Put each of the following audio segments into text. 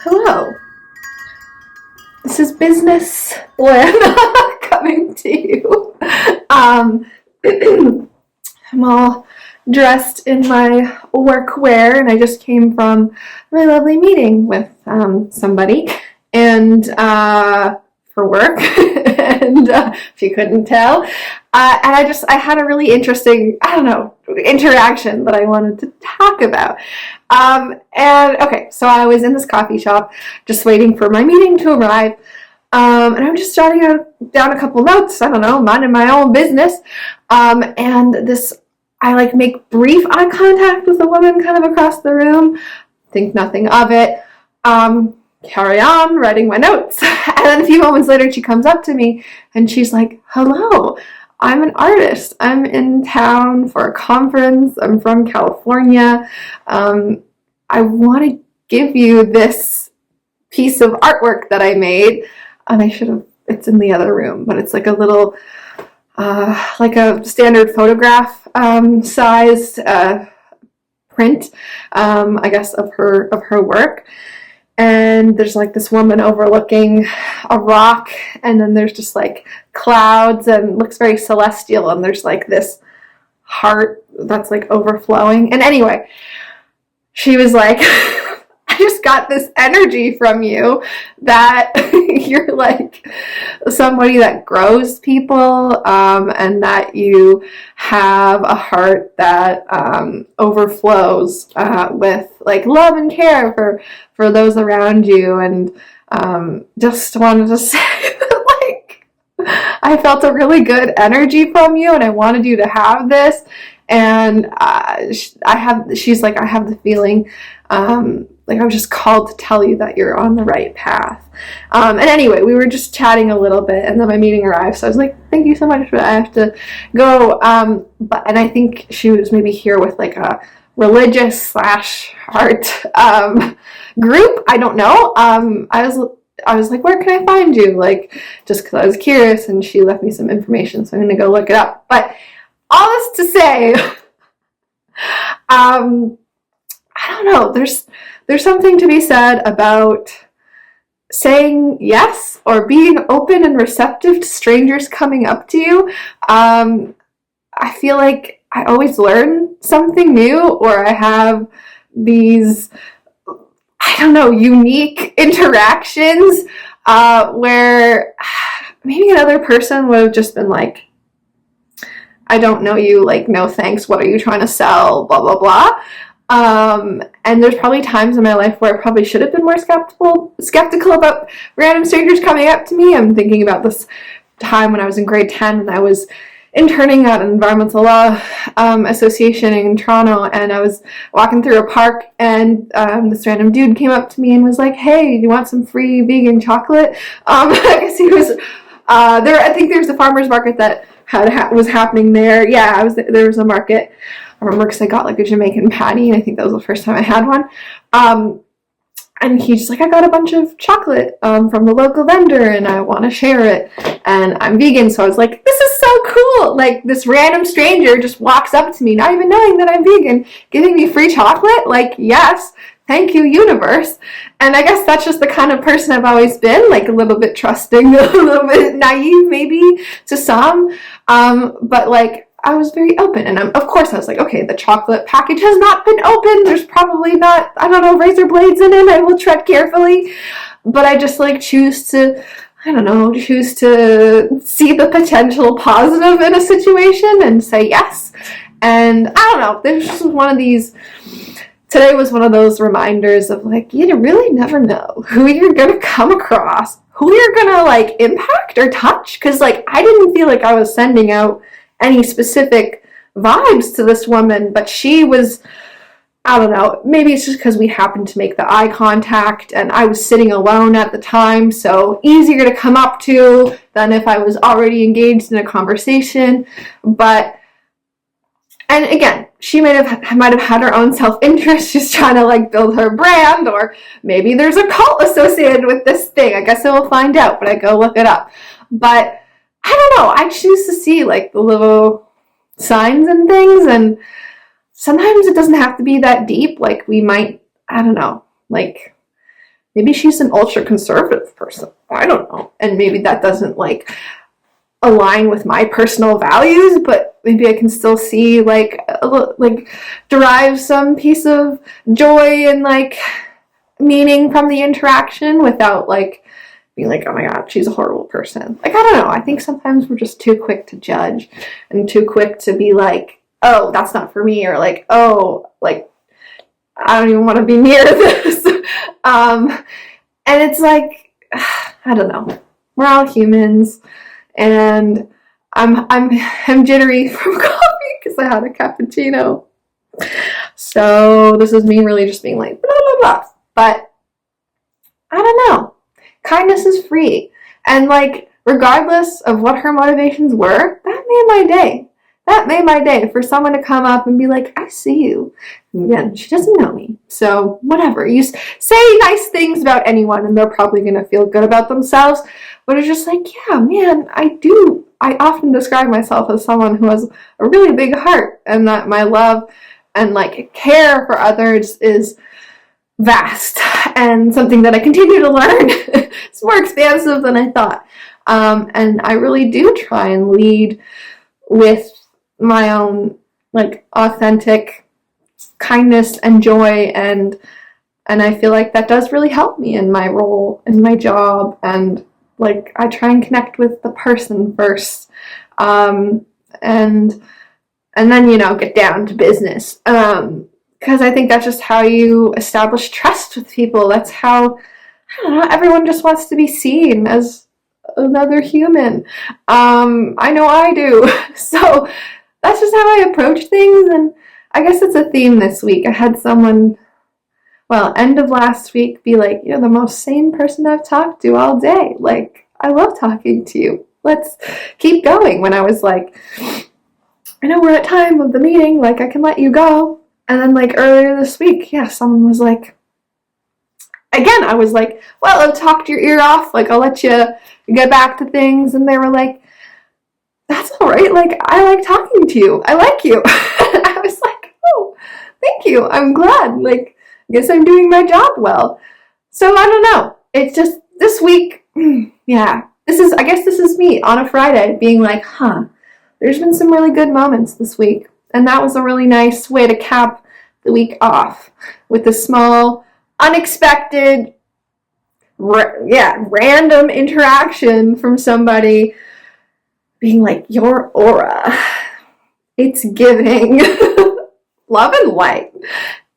Hello. This is Business Lynn coming to you. I'm all dressed in my work wear, and I just came from a really lovely meeting with somebody, and for work, and if you couldn't tell, and I had a really interesting, interaction that I wanted to talk about. And okay, so I was in this coffee shop just waiting for my meeting to arrive. And I'm just jotting down a couple notes, minding my own business. And I make brief eye contact with a woman kind of across the room, think nothing of it, carry on writing my notes. And then a few moments later, she comes up to me and she's like, "Hello, I'm an artist. I'm in town for a conference. I'm from California. I want to give you this piece of artwork that I made." And it's in the other room, but it's like a little, like a standard photograph size print, I guess, of her work. And there's like this woman overlooking a rock, and then there's just like clouds, and looks very celestial, and there's like this heart that's like overflowing. And anyway, she was like, "I just got this energy from you that you're like somebody that grows people, and that you have a heart that overflows with like love and care for those around you." And just wanted to say that like I felt a really good energy from you, and I wanted you to have this. And she's like, "I have the feeling like I was just called to tell you that you're on the right path." And anyway, we were just chatting a little bit, and then my meeting arrived, so I was like, "Thank you so much, but I have to go." And I think she was maybe here with like a religious / art group. I don't know. I was like, "Where can I find you?" Like, just because I was curious, and she left me some information, so I'm gonna go look it up. But all this to say, I don't know. There's something to be said about saying yes or being open and receptive to strangers coming up to you. I feel like I always learn something new, or I have these, unique interactions where maybe another person would have just been like, "I don't know you, like, no thanks, what are you trying to sell, blah, blah, blah." And there's probably times in my life where I probably should have been more skeptical about random strangers coming up to me. I'm thinking about this time when I was in grade 10 and I was interning at an environmental law association in Toronto, and I was walking through a park, and this random dude came up to me and was like, "Hey, do you want some free vegan chocolate?" I guess he was there. I think there's a farmer's market that was happening there. Yeah, there was a market. I remember because I got like a Jamaican patty, and I think that was the first time I had one. And he's just like, "I got a bunch of chocolate from the local vendor, and I want to share it. And I'm vegan." So I was like, "This is so cool!" Like, this random stranger just walks up to me, not even knowing that I'm vegan, giving me free chocolate. Like, yes, thank you, universe. And I guess that's just the kind of person I've always been, like a little bit trusting, a little bit naive maybe to some. But like, I was very open, and of course I was like, okay, the chocolate package has not been opened. There's probably not, razor blades in it. I will tread carefully. But I just like choose to see the potential positive in a situation and say yes. And I don't know, there's just today was one of those reminders of like, you really never know who you're going to come across, who you're going to like impact or touch. Cause like, I didn't feel like I was sending out any specific vibes to this woman, but she was, I don't know, maybe it's just because we happened to make the eye contact and I was sitting alone at the time, so easier to come up to than if I was already engaged in a conversation. And again, she might have had her own self-interest. She's trying to like build her brand, or maybe there's a cult associated with this thing. I guess I will find out, but I go look it up. But I don't know, I choose to see like the little signs and things, and sometimes it doesn't have to be that deep. Like, we might, like maybe she's an ultra conservative person. I don't know. And maybe that doesn't like align with my personal values, but maybe I can still see like derive some piece of joy and like meaning from the interaction without like being like, oh my god, she's a horrible person. Like, I don't know. I think sometimes we're just too quick to judge and too quick to be like, oh, that's not for me, or like, oh, like, I don't even want to be near this. And it's like, I don't know. We're all humans, and I'm jittery from coffee because I had a cappuccino. So this is me really just being like blah blah blah. But I don't know. Kindness is free, and like regardless of what her motivations were, that made my day. That made my day for someone to come up and be like, I see you. And again, she doesn't know me. So whatever. You say nice things about anyone and they're probably going to feel good about themselves. But it's just like, yeah, man, I often describe myself as someone who has a really big heart, and that my love and like care for others is vast and something that I continue to learn. It's more expansive than I thought. And I really do try and lead with my own like authentic kindness and joy, and I feel like that does really help me in my role, in my job, and like I try and connect with the person first, and then get down to business, because I think that's just how you establish trust with people. That's how, I don't know, everyone just wants to be seen as another human. I know I do. So that's just how I approach things, and I guess it's a theme this week. I had someone, end of last week, be like, you're the most sane person I've talked to all day. Like, I love talking to you. Let's keep going. When I was like, I know we're at time of the meeting, like, I can let you go. And then, like, earlier this week, someone was like, again, I was like, well, I've talked your ear off. Like, I'll let you get back to things. And they were like, that's all right. Like, I like talking to you. I like you. I was like, oh, thank you. I'm glad. Like, I guess I'm doing my job well. So I don't know. It's just this week. I guess this is me on a Friday being like, there's been some really good moments this week. And that was a really nice way to cap the week off with a small, unexpected, random interaction from somebody being like, your aura, it's giving love and light.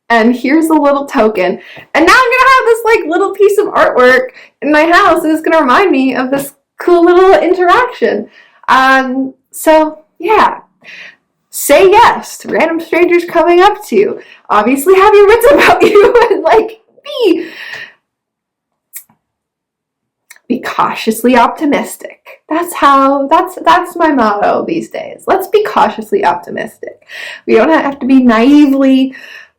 And here's a little token. And now I'm going to have this like little piece of artwork in my house, and it's going to remind me of this cool little interaction. So yeah, say yes to random strangers coming up to you. Obviously have your wits about you, and like be cautiously optimistic. That's my motto these days. Let's be cautiously optimistic. We don't have to be naively,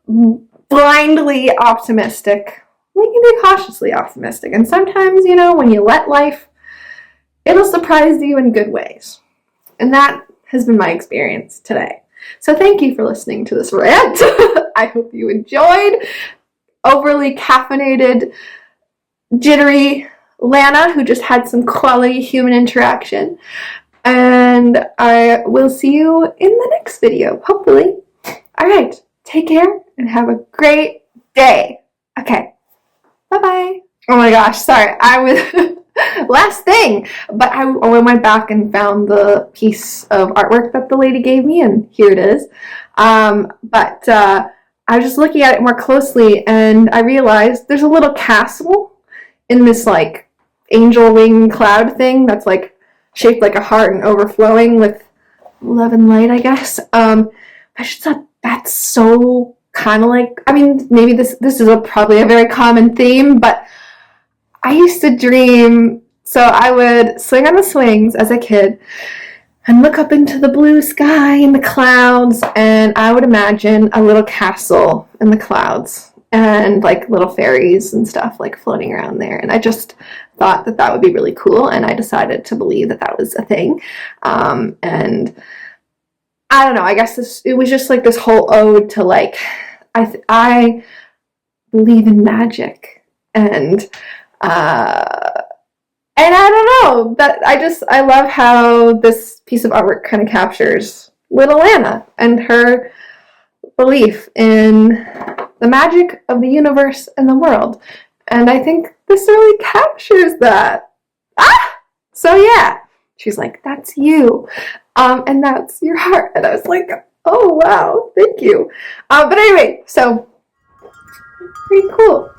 blindly optimistic. We can be cautiously optimistic. And sometimes, when you let life, it'll surprise you in good ways. And that has been my experience today. So thank you for listening to this rant. I hope you enjoyed. Overly caffeinated, jittery Lana, who just had some quality human interaction. And I will see you in the next video, hopefully. All right, take care and have a great day. Okay, bye-bye. Oh my gosh, sorry, last thing, but I went back and found the piece of artwork that the lady gave me, and here it is. But I was just looking at it more closely, and I realized there's a little castle in this like angel wing cloud thing that's like shaped like a heart and overflowing with love and light, I guess. I just thought that's so kind of like, I mean, maybe this is probably a very common theme, but I used to dream, so I would swing on the swings as a kid and look up into the blue sky and the clouds, and I would imagine a little castle in the clouds and like little fairies and stuff like floating around there. And I just thought that would be really cool, and I decided to believe that was a thing. And I don't know, I guess it was just like this whole ode to like, I believe in magic, And and I don't know, that I love how this piece of artwork kind of captures little Anna and her belief in the magic of the universe and the world. And I think this really captures that. So yeah, she's like, that's you, and that's your heart. And I was like, oh wow, thank you. But anyway, so pretty cool.